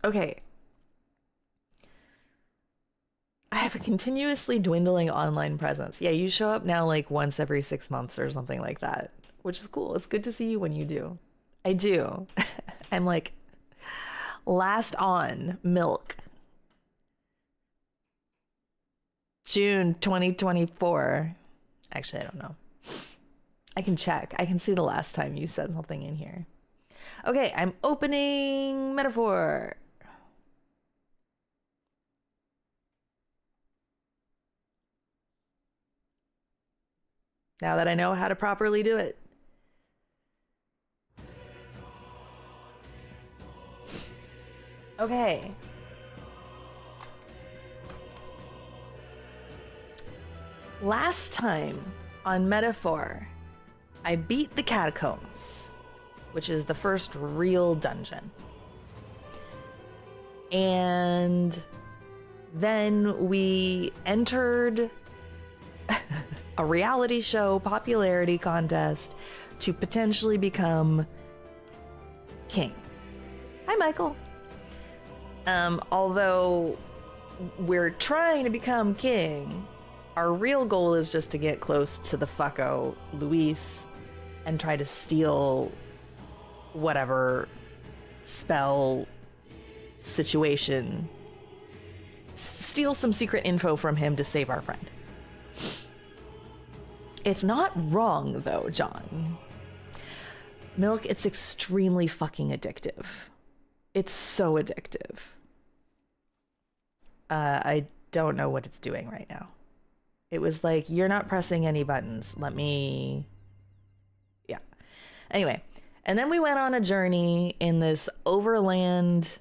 Okay. I have a continuously dwindling online presence. Yeah, you show up now like once every 6 months or something like that, which is cool. It's good to see you when you do. I do. I'm like last on milk. June 2024. Actually, I don't know. I can check. I can see the last time you said something in here. Okay, I'm opening Metaphor. Now that I know how to properly do it. Okay. Last time on Metaphor, I beat the catacombs, which is the first real dungeon. And then we entered a reality show popularity contest to potentially become king. Hi, Michael. Although we're trying to become king, our real goal is just to get close to the fucko Luis and try to steal whatever spell situation, steal some secret info from him to save our friend. It's not wrong though, John. Milk, it's extremely fucking addictive. It's so addictive. I don't know what it's doing right now. It was like, you're not pressing any buttons. Let me... Yeah. Anyway, and then we went on a journey in this overland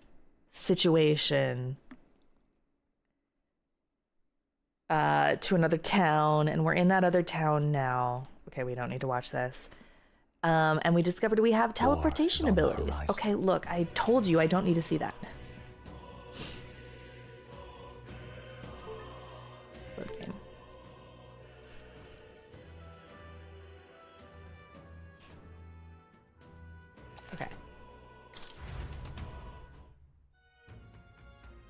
situation to another town, and we're in that other town now. Okay, we don't need to watch this. And we discovered we have teleportation abilities. Okay, look, I told you I don't need to see that. Load game. Okay.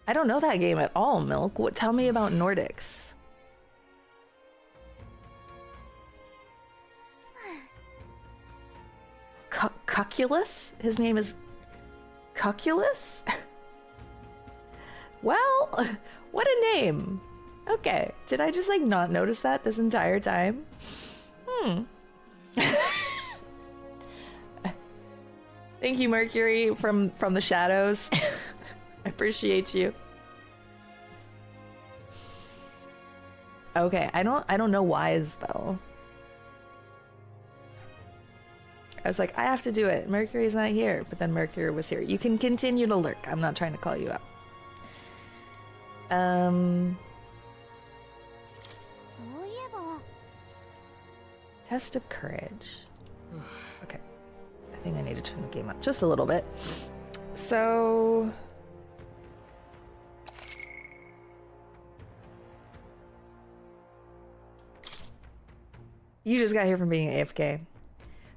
I don't know that game at all, Milk. What? Tell me about Nordics. Cuculus? His name is Cuculus? Well, what a name. Okay, did I just like not notice that this entire time? Thank you, Mercury from the shadows. I appreciate you. Okay, I don't know whys though. I was like, I have to do it. Mercury's not here, but then Mercury was here. You can continue to lurk. I'm not trying to call you out. Test of courage. Okay. I think I need to turn the game up just a little bit. So... You just got here from being AFK.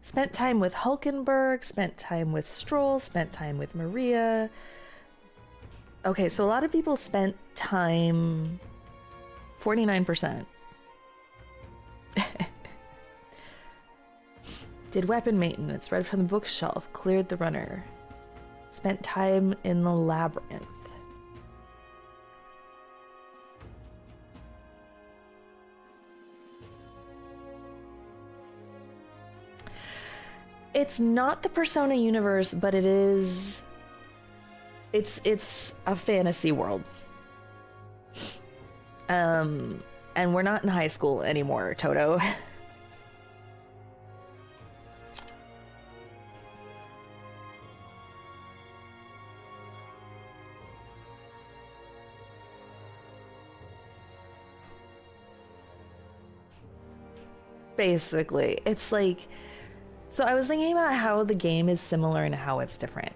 Spent time with Hulkenberg, spent time with Stroll, spent time with Maria. Okay, so a lot of people spent time... 49%. Did weapon maintenance, read from the bookshelf, cleared the runner. Spent time in the labyrinth. It's not the Persona universe, but it is... It's a fantasy world. And we're not in high school anymore, Toto. Basically, it's like... So I was thinking about how the game is similar and how it's different.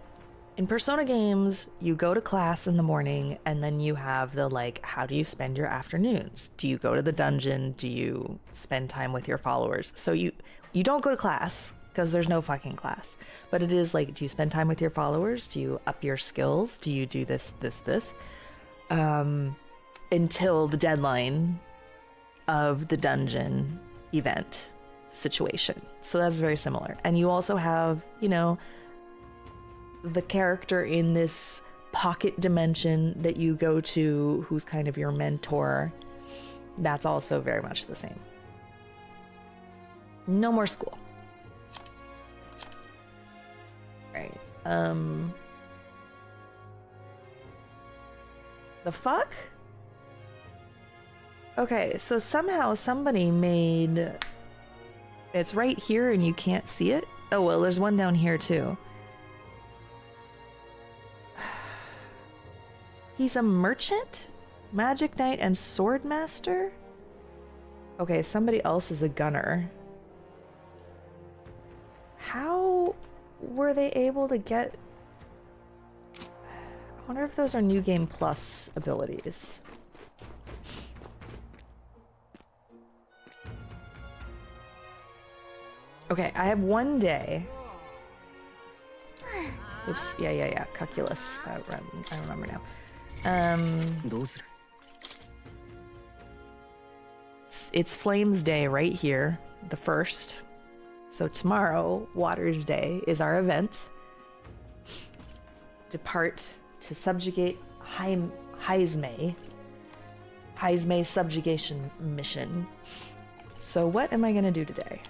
In Persona games, you go to class in the morning and then you have the like, how do you spend your afternoons? Do you go to the dungeon? Do you spend time with your followers? So you don't go to class. because there's no fucking class. But it is like, do you spend time with your followers? Do you up your skills? Do you do this? Until the deadline of the dungeon event situation. So that's very similar. And you also have, you know, the character in this pocket dimension that you go to who's kind of your mentor. That's also very much the same. No more school. Right. The fuck? Okay, so somehow somebody made... It's right here and you can't see it? Oh, well, there's one down here too. He's a merchant? Magic Knight and Sword Master? Okay, somebody else is a gunner. How were they able to get... I wonder if those are New Game Plus abilities. Okay, I have 1 day. Oops, yeah. Calculus. I remember now. It's Flames Day right here, the 1st. So tomorrow, Water's Day, is our event. Depart to subjugate Heismay. Heismay subjugation mission. So what am I gonna do today?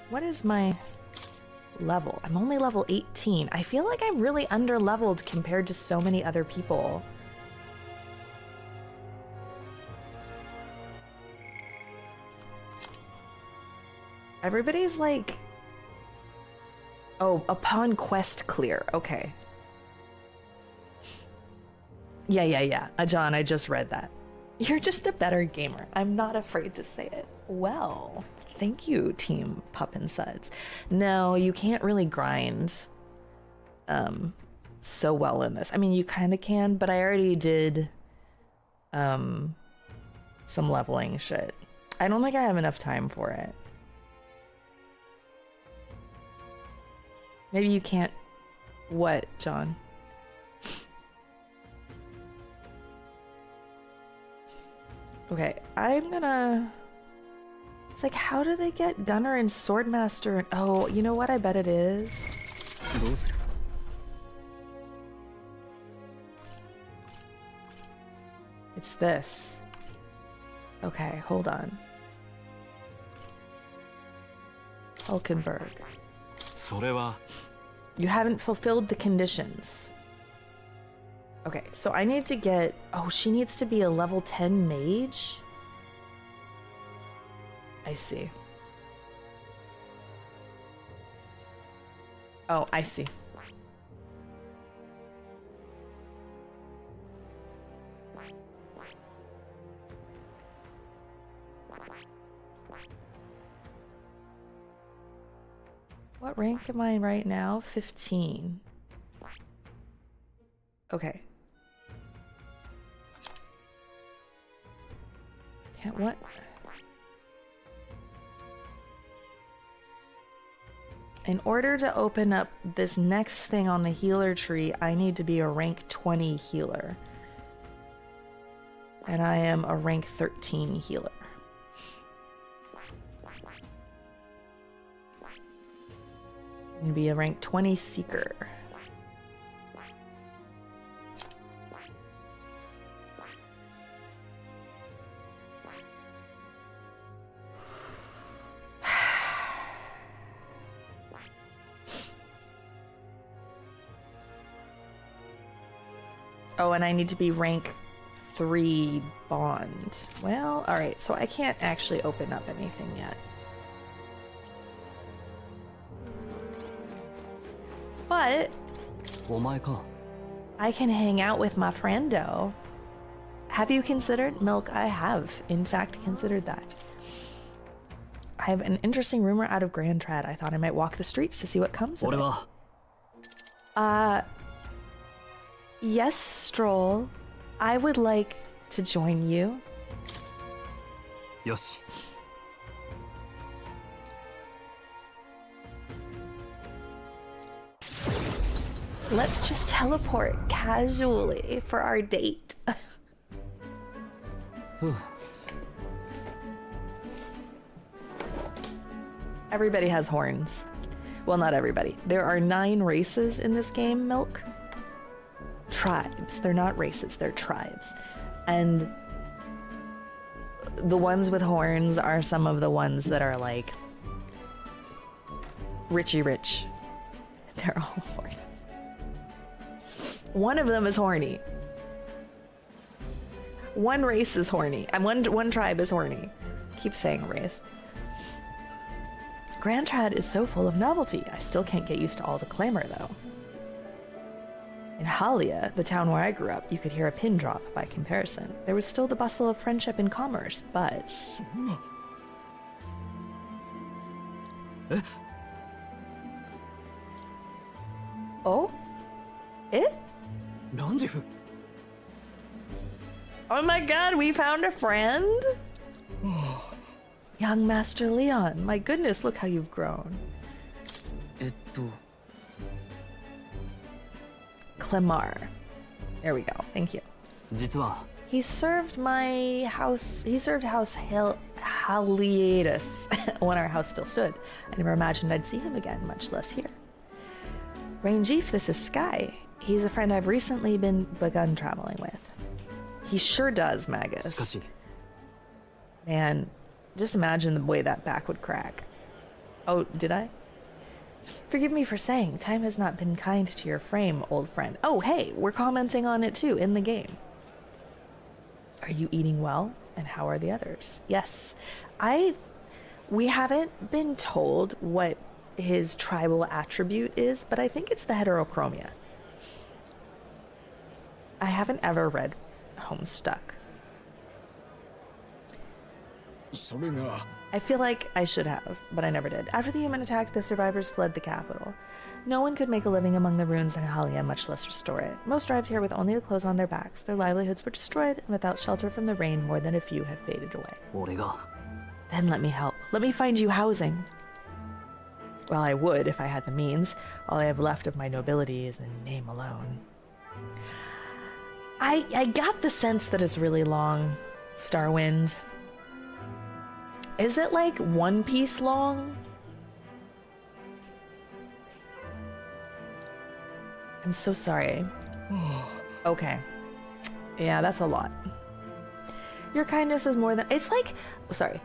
What is my level? I'm only level 18. I feel like I'm really under-leveled compared to so many other people. Everybody's like... Oh, upon quest clear. Okay. Yeah. John, I just read that. You're just a better gamer. I'm not afraid to say it. Well, thank you, Team Pup and Suds. No, you can't really grind so well in this. I mean, you kind of can, but I already did some leveling shit. I don't think I have enough time for it. Maybe you can't... What, John? Okay, I'm gonna... It's like, how do they get Gunner and Swordmaster? Oh, you know what? I bet it is. It's this. Okay, hold on. Hulkenberg. You haven't fulfilled the conditions. Okay, so I need to get... Oh, she needs to be a level 10 mage? I see. Oh, I see. What rank am I right now? 15. Okay. Can't what? In order to open up this next thing on the healer tree, I need to be a rank 20 healer. And I am a rank 13 healer. And be a rank 20 seeker. Oh, and I need to be rank 3 bond. Well, alright, so I can't actually open up anything yet. But I can hang out with my friendo. Have you considered milk? I have, in fact, considered that. I have an interesting rumor out of Grand Trad. I thought I might walk the streets to see what comes of it. Yes, Stroll. I would like to join you. Yoshi. Let's just teleport casually for our date. Everybody has horns. Well, not everybody. There are 9 races in this game, Milk. Tribes. They're not races, they're tribes. And the ones with horns are some of the ones that are like Richie Rich. They're all horny. One of them is horny. One race is horny. And one tribe is horny. Keep saying race. Grand Trad is so full of novelty. I still can't get used to all the clamor, though. In Halia, the town where I grew up, you could hear a pin drop by comparison. There was still the bustle of friendship and commerce, but... Oh? Eh? Oh my god, we found a friend? Young Master Leon, my goodness, look how you've grown. Clemar. There we go, thank you. He served House Haliatus when our house still stood. I never imagined I'd see him again, much less here. Rangeef, this is Sky. He's a friend I've recently begun traveling with. He sure does, Magus. Man, just imagine the way that back would crack. Oh, did I? Forgive me for saying, time has not been kind to your frame, old friend. Oh, hey, we're commenting on it too, in the game. Are you eating well? And how are the others? Yes. We haven't been told what his tribal attribute is, but I think it's the heterochromia. I haven't ever read Homestuck. I feel like I should have, but I never did. After the human attack, the survivors fled the capital. No one could make a living among the ruins in Halia, much less restore it. Most arrived here with only the clothes on their backs. Their livelihoods were destroyed, and without shelter from the rain, more than a few have faded away. Then let me help. Let me find you housing. Well, I would if I had the means. All I have left of my nobility is in name alone. I got the sense that it's really long, Starwind. Is it like One Piece long? I'm so sorry. Okay. Yeah, that's a lot. Your kindness is more than... It's like... Sorry.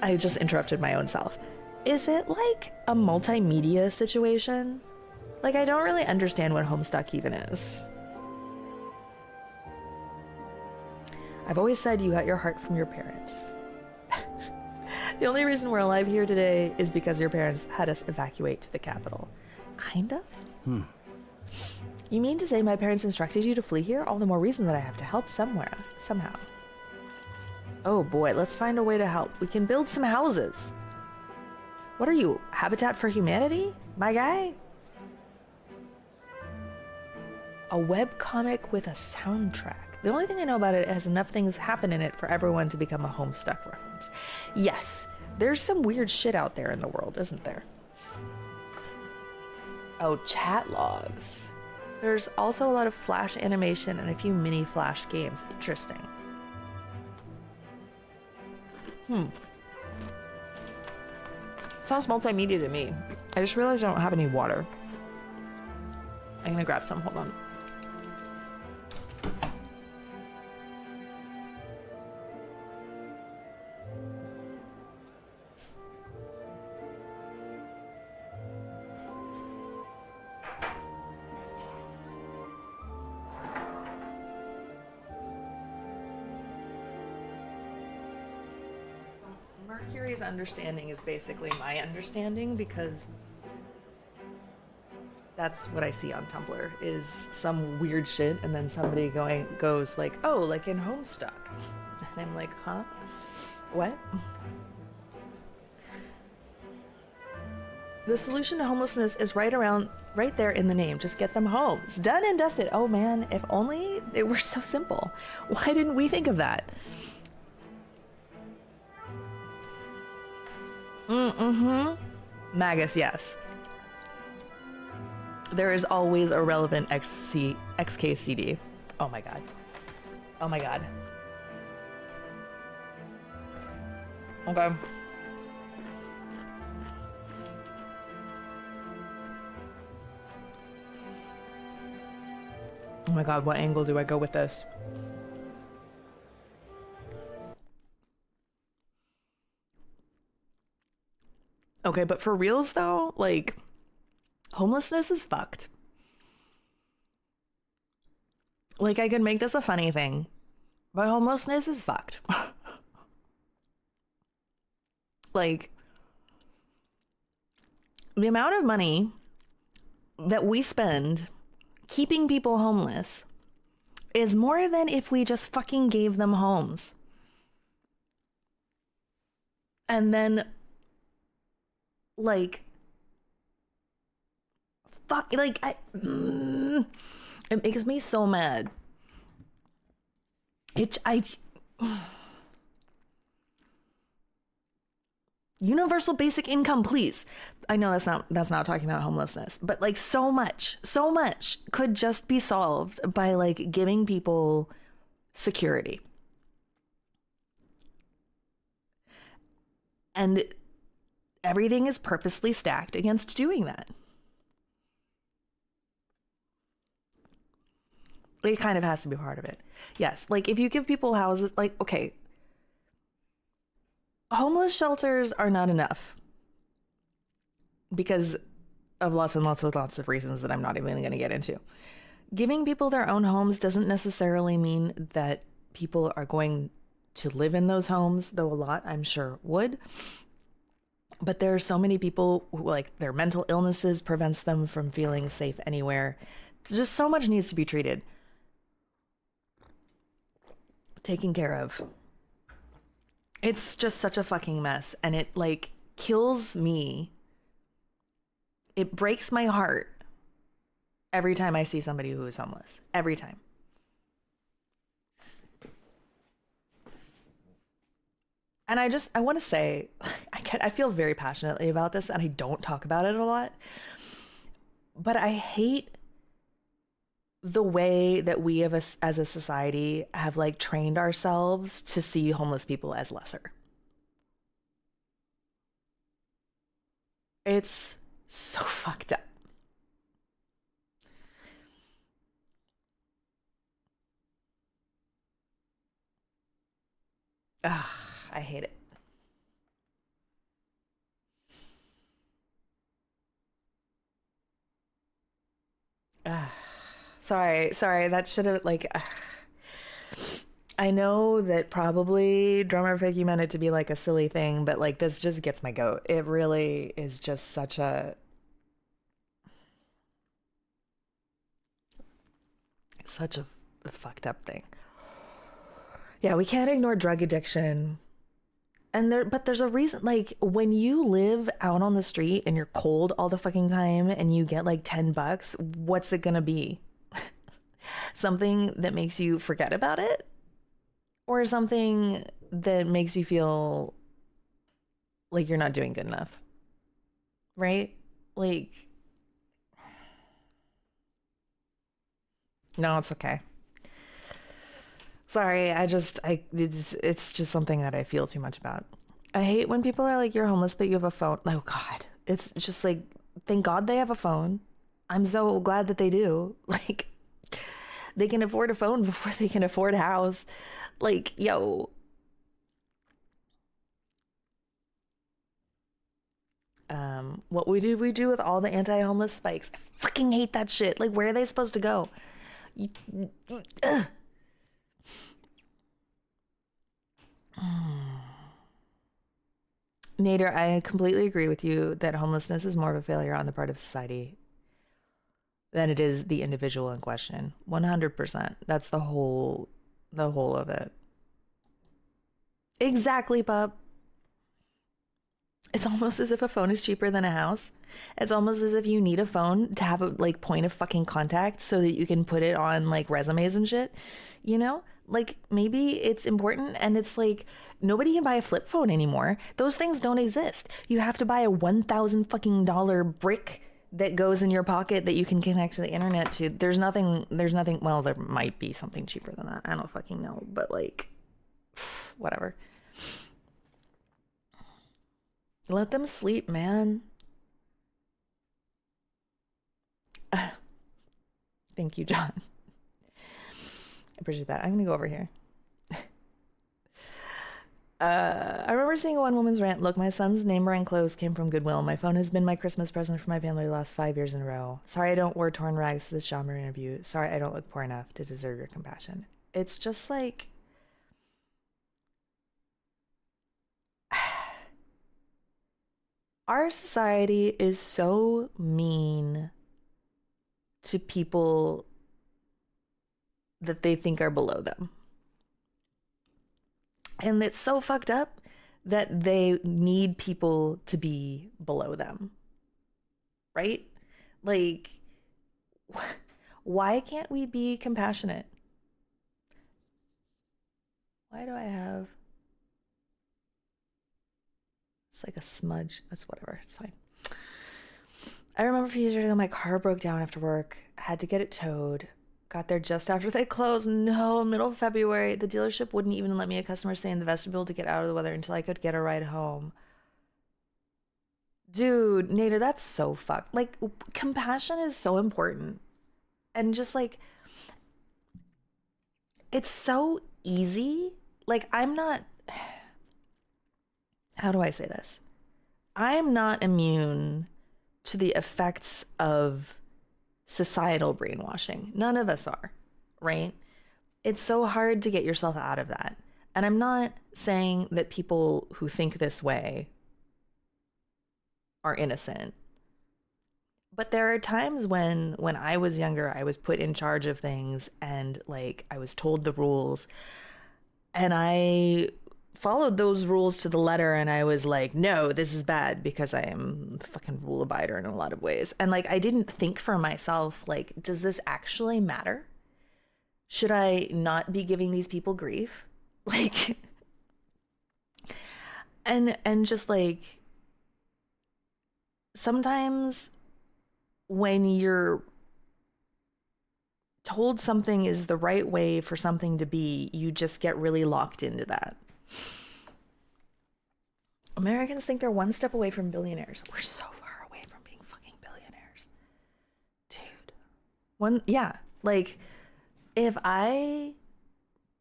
I just interrupted my own self. Is it like a multimedia situation? Like, I don't really understand what Homestuck even is. I've always said you got your heart from your parents. The only reason we're alive here today is because your parents had us evacuate to the capital. Kind of? You mean to say my parents instructed you to flee here? All the more reason that I have to help somehow. Oh boy, let's find a way to help. We can build some houses. What are you, Habitat for Humanity? My guy? A webcomic with a soundtrack. The only thing I know about it has enough things happen in it for everyone to become a Homestuck reference. Yes, there's some weird shit out there in the world, isn't there? Oh, chat logs. There's also a lot of Flash animation and a few mini Flash games. Interesting. Sounds multimedia to me. I just realized I don't have any water. I'm gonna grab some, hold on. Mercury's understanding is basically my understanding because that's what I see on Tumblr is some weird shit and then somebody goes like, oh, like in Homestuck. And I'm like, huh? What? The solution to homelessness is right there in the name. Just get them homes. Done and dusted. Oh man, if only it were so simple. Why didn't we think of that? Magus, yes. There is always a relevant XKCD. Oh my god. Oh my god. Okay. Oh my god, what angle do I go with this? Okay, but for reals though, like, homelessness is fucked. Like, I could make this a funny thing, but homelessness is fucked. Like, the amount of money that we spend keeping people homeless is more than if we just fucking gave them homes. And then, like, fuck, like, it makes me so mad. Universal basic income, please. I know that's not talking about homelessness, but like so much could just be solved by like giving people security. And everything is purposely stacked against doing that. It kind of has to be part of it. Yes, like if you give people houses, like, okay, homeless shelters are not enough because of lots of reasons that I'm not even going to get into. Giving people their own homes doesn't necessarily mean that people are going to live in those homes, though a lot, I'm sure, would. But there are so many people who, like, their mental illnesses prevents them from feeling safe anywhere. Just so much needs to be treated, taken care of. It's just such a fucking mess, and it like kills me. It breaks my heart every time I see somebody who is homeless. Every time. And I want to say, I feel very passionately about this, and I don't talk about it a lot, but I hate the way that we as a society have like trained ourselves to see homeless people as lesser. It's so fucked up. Ugh, I hate it. Ugh. Sorry, that should have, like, I know that probably Drummer Pick, you meant it to be like a silly thing, but like this just gets my goat. It really is just such a fucked up thing. Yeah, we can't ignore drug addiction. But there's a reason, like when you live out on the street and you're cold all the fucking time and you get like $10, what's it gonna be? Something that makes you forget about it, or something that makes you feel like you're not doing good enough, right? Like, no, it's okay. Sorry, it's just something that I feel too much about. I hate when people are like, you're homeless but you have a phone. Oh god, it's just like, thank god they have a phone. I'm so glad that they do. Like, they can afford a phone before they can afford a house. Like, yo. What we do with all the anti-homeless spikes? I fucking hate that shit. Like, where are they supposed to go? Nader, I completely agree with you that homelessness is more of a failure on the part of society than it is the individual in question. 100%. That's the whole of it. Exactly, pup. It's almost as if a phone is cheaper than a house. It's almost as if you need a phone to have a like point of fucking contact so that you can put it on like resumes and shit. You know? Like, maybe it's important, and it's like nobody can buy a flip phone anymore. Those things don't exist. You have to buy a $1,000 fucking brick that goes in your pocket that you can connect to the internet to. There's nothing, well, there might be something cheaper than that. I don't fucking know, but like, whatever. Let them sleep, man. Thank you, John. I appreciate that. I'm gonna go over here. I remember seeing one woman's rant. Look, my son's name brand clothes came from Goodwill. My phone has been my Christmas present for my family the last 5 years in a row. Sorry I don't wear torn rags to this genre interview. Sorry I don't look poor enough to deserve your compassion. It's just like... Our society is so mean to people that they think are below them. And it's so fucked up that they need people to be below them. Right? Like, why can't we be compassionate? Why do I have... It's like a smudge. That's whatever. It's fine. I remember a few years ago, my car broke down after work. I had to get it towed. Got there just after they closed. No, middle of February. The dealership wouldn't even let me a customer stay in the vestibule to get out of the weather until I could get a ride home. Dude, Nader, that's so fucked. Like, compassion is so important. And just like, it's so easy. Like, I'm not... How do I say this? I'm not immune to the effects of societal brainwashing. None of us are, right? It's so hard to get yourself out of that. And I'm not saying that people who think this way are innocent. But there are times when I was younger, I was put in charge of things and like I was told the rules and I followed those rules to the letter and I was like, no, this is bad because I am a fucking rule abider in a lot of ways. And like, I didn't think for myself, like, does this actually matter? Should I not be giving these people grief? Like, and just like, sometimes when you're told something is the right way for something to be, you just get really locked into that. Americans think they're one step away from billionaires. We're so far away from being fucking billionaires. Dude. Yeah. Like, if I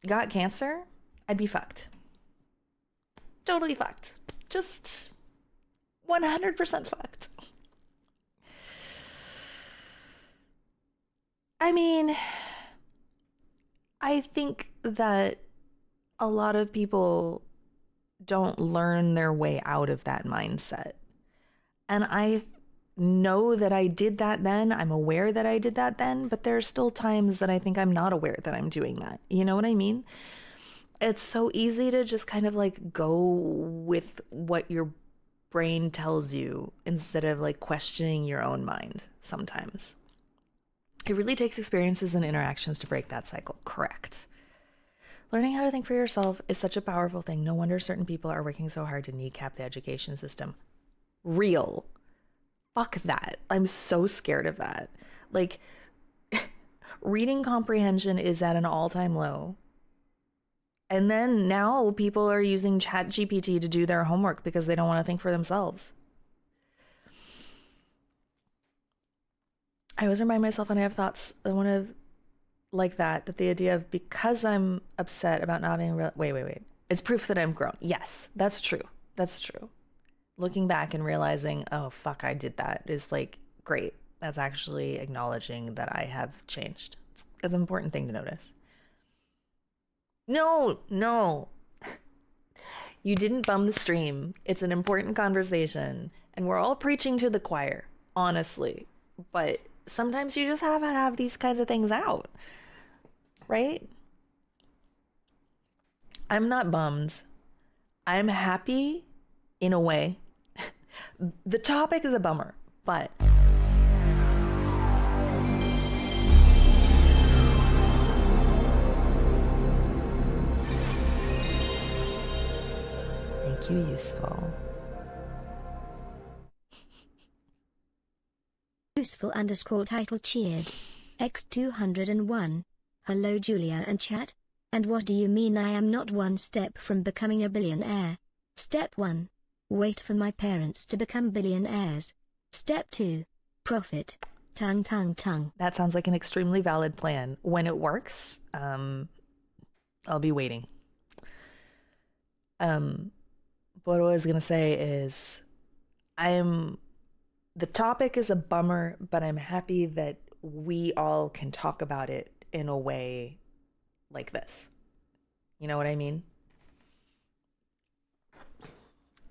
got cancer, I'd be fucked. Totally fucked. Just 100% fucked. I mean, I think that a lot of people don't learn their way out of that mindset. And I know that I did that then. I'm aware that I did that then, but there are still times that I think I'm not aware that I'm doing that. You know what I mean? It's so easy to just kind of like go with what your brain tells you instead of like questioning your own mind sometimes. It really takes experiences and interactions to break that cycle. Correct. Learning how to think for yourself is such a powerful thing. No wonder certain people are working so hard to kneecap the education system. Real. Fuck that. I'm so scared of that. Like, reading comprehension is at an all-time low. And then now people are using ChatGPT to do their homework because they don't want to think for themselves. I always remind myself when I have thoughts that one of like that the idea of because I'm upset about not being wait. It's proof that I'm grown. Yes, that's true. That's true. Looking back and realizing, oh, fuck, I did that is like, great. That's actually acknowledging that I have changed. It's an important thing to notice. No. You didn't bum the stream. It's an important conversation. And we're all preaching to the choir, honestly. But sometimes you just have to have these kinds of things out. Right? I'm not bummed. I'm happy in a way. The topic is a bummer, but thank you, useful. useful underscore title cheered. X201. Hello Julia and chat. And what do you mean I am not one step from becoming a billionaire? Step 1. Wait for my parents to become billionaires. Step 2. Profit. Tongue tongue tongue. That sounds like an extremely valid plan. When it works, I'll be waiting. What I was gonna say is, the topic is a bummer, but I'm happy that we all can talk about it in a way like this. You know what I mean?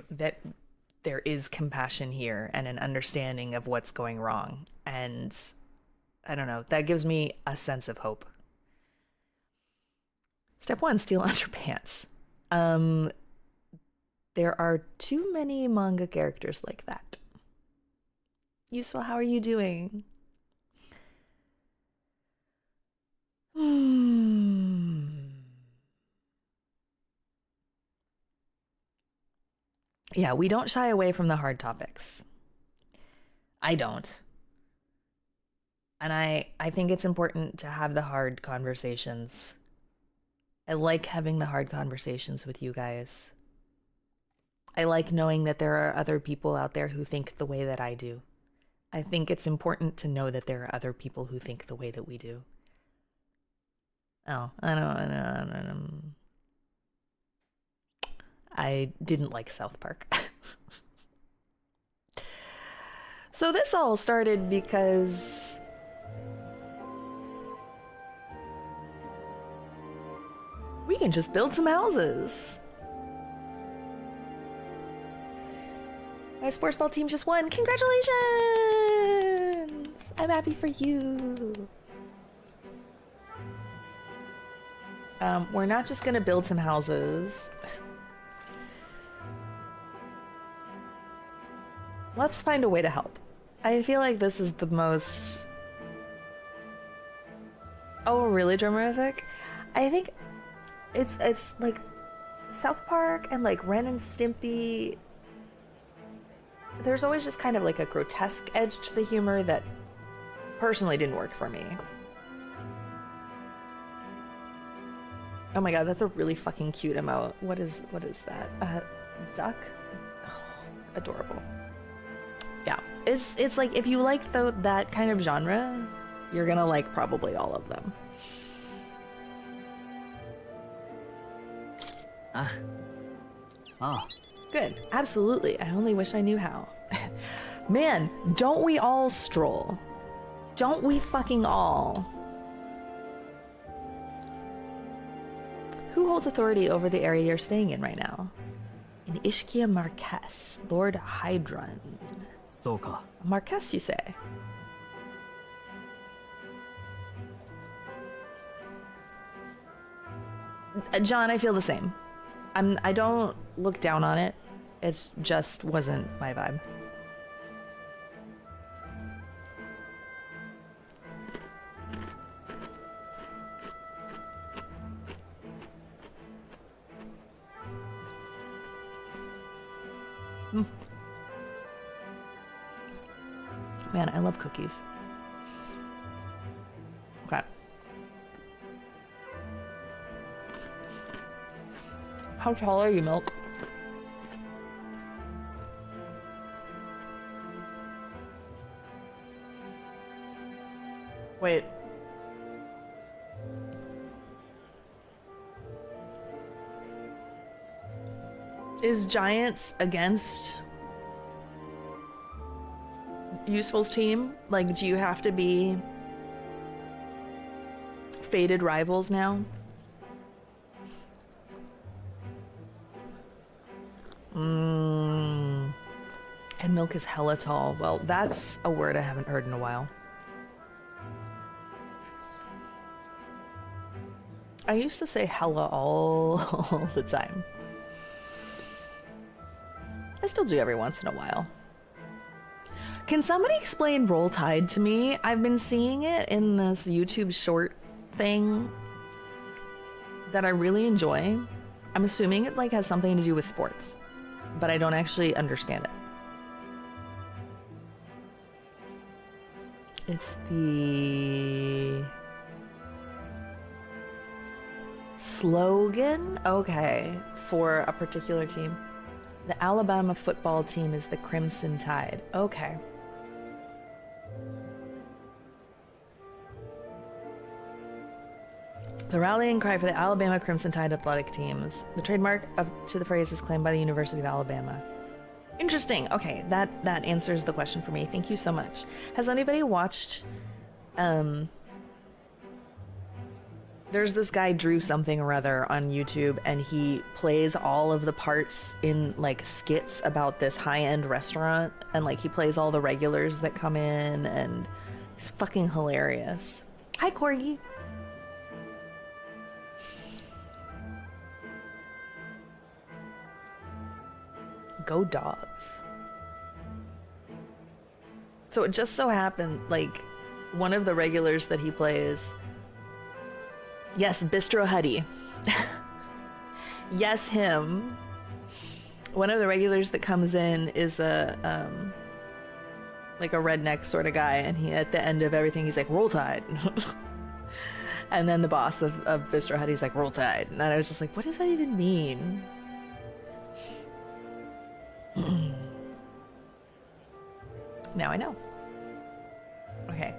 That there is compassion here and an understanding of what's going wrong. And I don't know, that gives me a sense of hope. Step 1, steal underpants. There are too many manga characters like that. Useful, how are you doing? Yeah, we don't shy away from the hard topics. I don't. And I think it's important to have the hard conversations. I like having the hard conversations with you guys. I like knowing that there are other people out there who think the way that I do. I think it's important to know that there are other people who think the way that we do. Oh, I didn't like South Park. So this all started because we can just build some houses. My sports ball team just won. Congratulations! I'm happy for you. We're not just gonna build some houses. Let's find a way to help. I feel like this is the most... Oh, really dramatic? I think it's like South Park and like Ren and Stimpy. There's always just kind of like a grotesque edge to the humor that personally didn't work for me. Oh my god, that's a really fucking cute emote. What is that? Duck? Oh, adorable. Yeah, it's like if you like that kind of genre, you're gonna like probably all of them. Good, absolutely. I only wish I knew how. Man, don't we all stroll? Don't we fucking all? Who holds authority over the area you're staying in right now? In Ishkia Marquess, Lord Hydron. Soka. Marquess, you say? John, I feel the same. I don't look down on it. It just wasn't my vibe. Man, I love cookies. Okay. How tall are you, Milk? Wait. Is Giants against Useful's team? Like, do you have to be fated rivals now? And Milk is hella tall. Well, that's a word I haven't heard in a while. I used to say hella all the time. I still do every once in a while. Can somebody explain Roll Tide to me? I've been seeing it in this YouTube short thing that I really enjoy. I'm assuming it like has something to do with sports, but I don't actually understand it. It's the slogan, okay, for a particular team. The Alabama football team is the Crimson Tide. Okay. The rallying cry for the Alabama Crimson Tide athletic teams. The trademark to the phrase is claimed by the University of Alabama. Interesting. Okay, that answers the question for me. Thank you so much. Has anybody watched there's this guy Drew something or other on YouTube, and he plays all of the parts in like skits about this high-end restaurant, and like he plays all the regulars that come in, and it's fucking hilarious. Hi, Corgi. Go Dogs. So it just so happened, like, one of the regulars that he plays, yes, Bistro Huddy. Yes, him. One of the regulars that comes in is a like a redneck sort of guy, and he, at the end of everything, he's like, "Roll Tide." And then the boss of Bistro Huddy's like, "Roll Tide," and I was just like, what does that even mean? Now I know. Okay.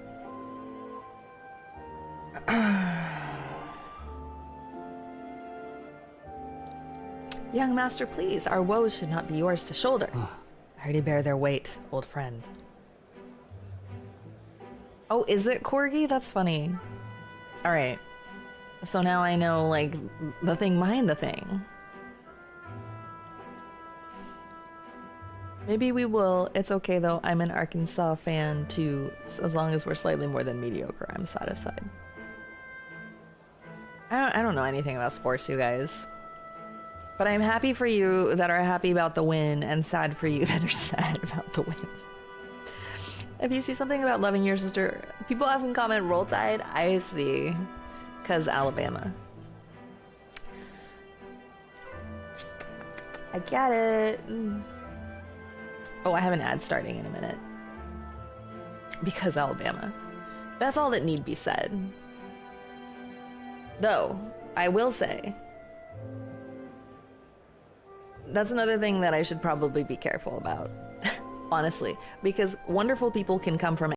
Young master, please. Our woes should not be yours to shoulder. I already bear their weight, old friend. Oh, is it Corgi? That's funny. All right. So now I know, like, the thing behind the thing. Maybe we will. It's okay, though. I'm an Arkansas fan, too. So as long as we're slightly more than mediocre, I'm satisfied. I don't know anything about sports, you guys. But I'm happy for you that are happy about the win, and sad for you that are sad about the win. If you see something about loving your sister, people often comment Roll Tide. I see. Because Alabama. I get it. Oh, I have an ad starting in a minute. Because Alabama. That's all that need be said. Though, I will say, that's another thing that I should probably be careful about. Honestly. Because wonderful people can come from